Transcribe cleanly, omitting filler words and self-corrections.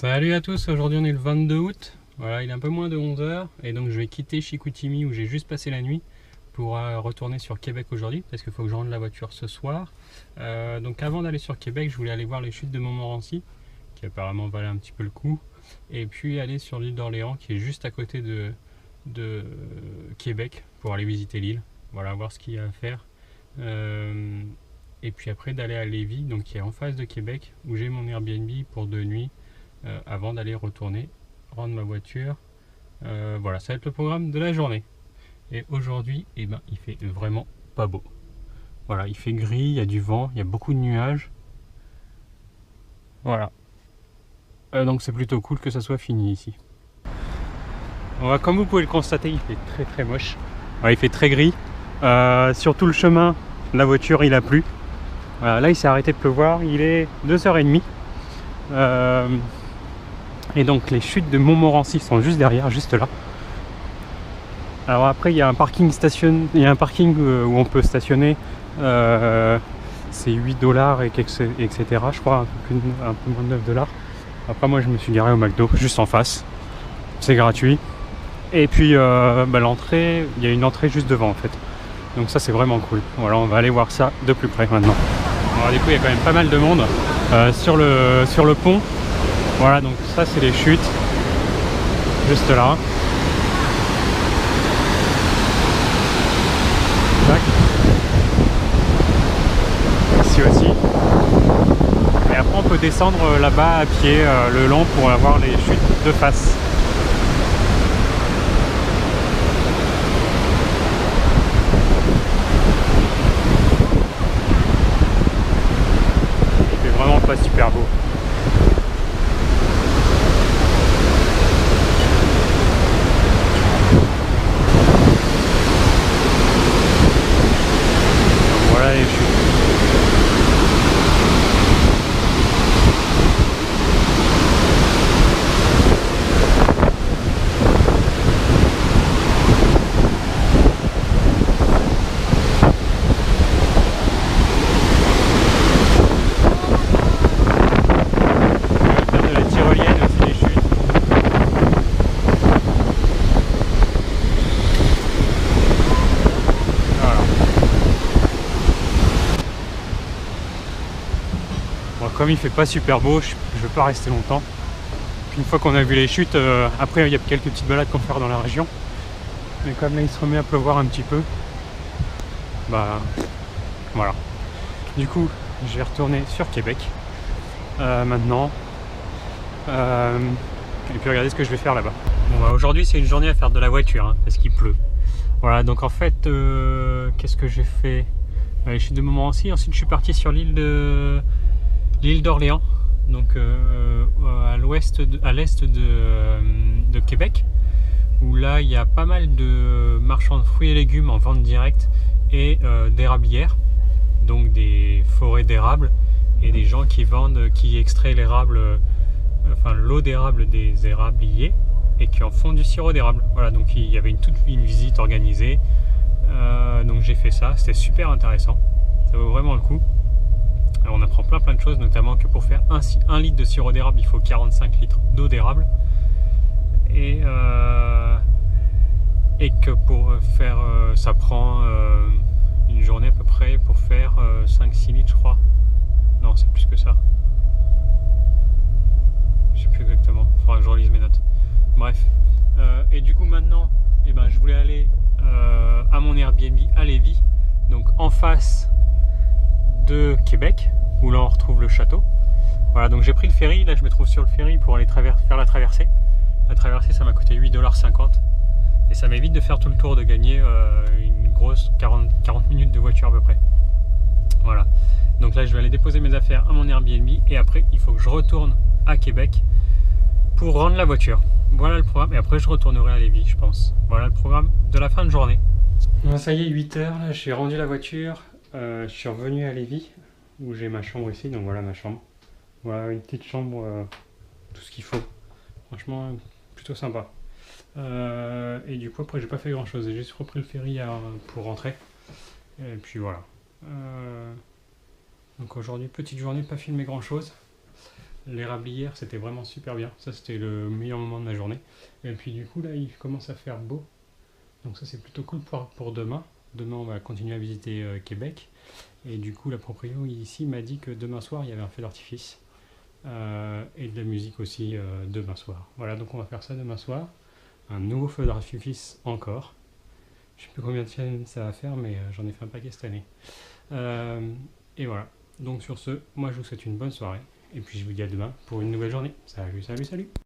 Salut à tous, aujourd'hui on est le 22 août, voilà, il est un peu moins de 11 h et donc je vais quitter Chicoutimi où j'ai juste passé la nuit pour retourner sur Québec aujourd'hui parce qu'il faut que je rende la voiture ce soir. Donc avant d'aller sur Québec, je voulais aller voir les chutes de Montmorency qui apparemment valaient un petit peu le coup, et puis aller sur l'île d'Orléans qui est juste à côté de Québec pour aller visiter l'île, voilà, voir ce qu'il y a à faire. Et puis après d'aller à Lévis, donc qui est en face de Québec, où j'ai mon Airbnb pour 2 nuits. Avant d'aller retourner rendre ma voiture. Voilà, ça va être le programme de la journée. Et aujourd'hui, il fait vraiment pas beau. Voilà, il fait gris, il y a du vent, il y a beaucoup de nuages. Voilà. Donc c'est plutôt cool que ça soit fini ici. Comme vous pouvez le constater, il fait très très moche. Il fait très gris. Sur tout le chemin, la voiture, il a plu. Voilà, là, il s'est arrêté de pleuvoir. Il est 2h30. Et donc les chutes de Montmorency sont juste derrière, juste là. Alors après il y a un parking où on peut stationner. C'est 8$ etc. Je crois, un peu moins de 9$. Après moi je me suis garé au McDo juste en face. C'est gratuit. Et puis l'entrée, il y a une entrée juste devant en fait. Donc ça c'est vraiment cool. Voilà, on va aller voir ça de plus près maintenant. Alors, du coup il y a quand même pas mal de monde sur le pont. Voilà, donc ça c'est les chutes, juste là. Tac. Ici aussi. Et après on peut descendre là-bas à pied le long pour avoir les chutes de face. Il fait vraiment pas super beau. Voilà les chutes. La tyrolienne aussi, les chutes. Voilà. Bon, comme il fait pas super beau, je veux pas rester longtemps. Puis une fois qu'on a vu les chutes, après il y a quelques petites balades qu'on peut faire dans la région. Mais comme là il se remet à pleuvoir un petit peu, voilà. Du coup, je vais retourner sur Québec maintenant. Et puis regardez ce que je vais faire là-bas. Bon, aujourd'hui c'est une journée à faire de la voiture hein, parce qu'il pleut. Voilà, donc en fait, qu'est-ce que j'ai fait? Les chutes de Montmorency. Ensuite je suis parti sur l'île d'Orléans, donc à l'est de Québec, où là il y a pas mal de marchands de fruits et légumes en vente directe et d'érablières, donc des forêts d'érable et des gens qui extraient l'érable, l'eau d'érable des érabliers et qui en font du sirop d'érable. Voilà, donc il y avait toute une visite organisée. Donc j'ai fait ça, c'était super intéressant, ça vaut vraiment le coup. Alors on apprend plein de choses, notamment que pour faire 1 litre de sirop d'érable, il faut 45 litres d'eau d'érable. Et que pour faire, ça prend une journée à peu près pour faire 5-6 litres, je crois. Non, c'est plus que ça. Je sais plus exactement, il faudra que je relise mes notes. Bref. Et du coup maintenant, je voulais aller à mon Airbnb à Lévis, donc en face de Québec, où là on retrouve le château. Voilà, donc j'ai pris le ferry, là je me trouve sur le ferry pour aller faire la traversée. La traversée ça m'a coûté 8,50 $. Et ça m'évite de faire tout le tour, de gagner une grosse 40 minutes de voiture à peu près. Voilà. Donc là je vais aller déposer mes affaires à mon Airbnb et après il faut que je retourne à Québec pour rendre la voiture. Voilà le programme, et après je retournerai à Lévis je pense. Voilà le programme de la fin de journée. Bon, ça y est, 8 h, là j'ai rendu la voiture, je suis revenu à Lévis où j'ai ma chambre ici, donc voilà ma chambre. Voilà une petite chambre, tout ce qu'il faut. Franchement plutôt sympa. Et du coup après j'ai pas fait grand chose, j'ai juste repris le ferry pour rentrer. Et puis voilà. Donc aujourd'hui petite journée, pas filmé grand chose. l'érablière, c'était vraiment super bien. Ça, c'était le meilleur moment de ma journée. Et puis du coup, là, il commence à faire beau. Donc ça, c'est plutôt cool pour demain. Demain, on va continuer à visiter Québec. Et du coup, la proprio ici m'a dit que demain soir, il y avait un feu d'artifice. Et de la musique aussi demain soir. Voilà, donc on va faire ça demain soir. Un nouveau feu d'artifice encore. Je sais plus combien de chaînes ça va faire, mais j'en ai fait un paquet cette année. Et voilà. Donc sur ce, moi je vous souhaite une bonne soirée. Et puis je vous dis à demain pour une nouvelle journée. Salut, salut, salut!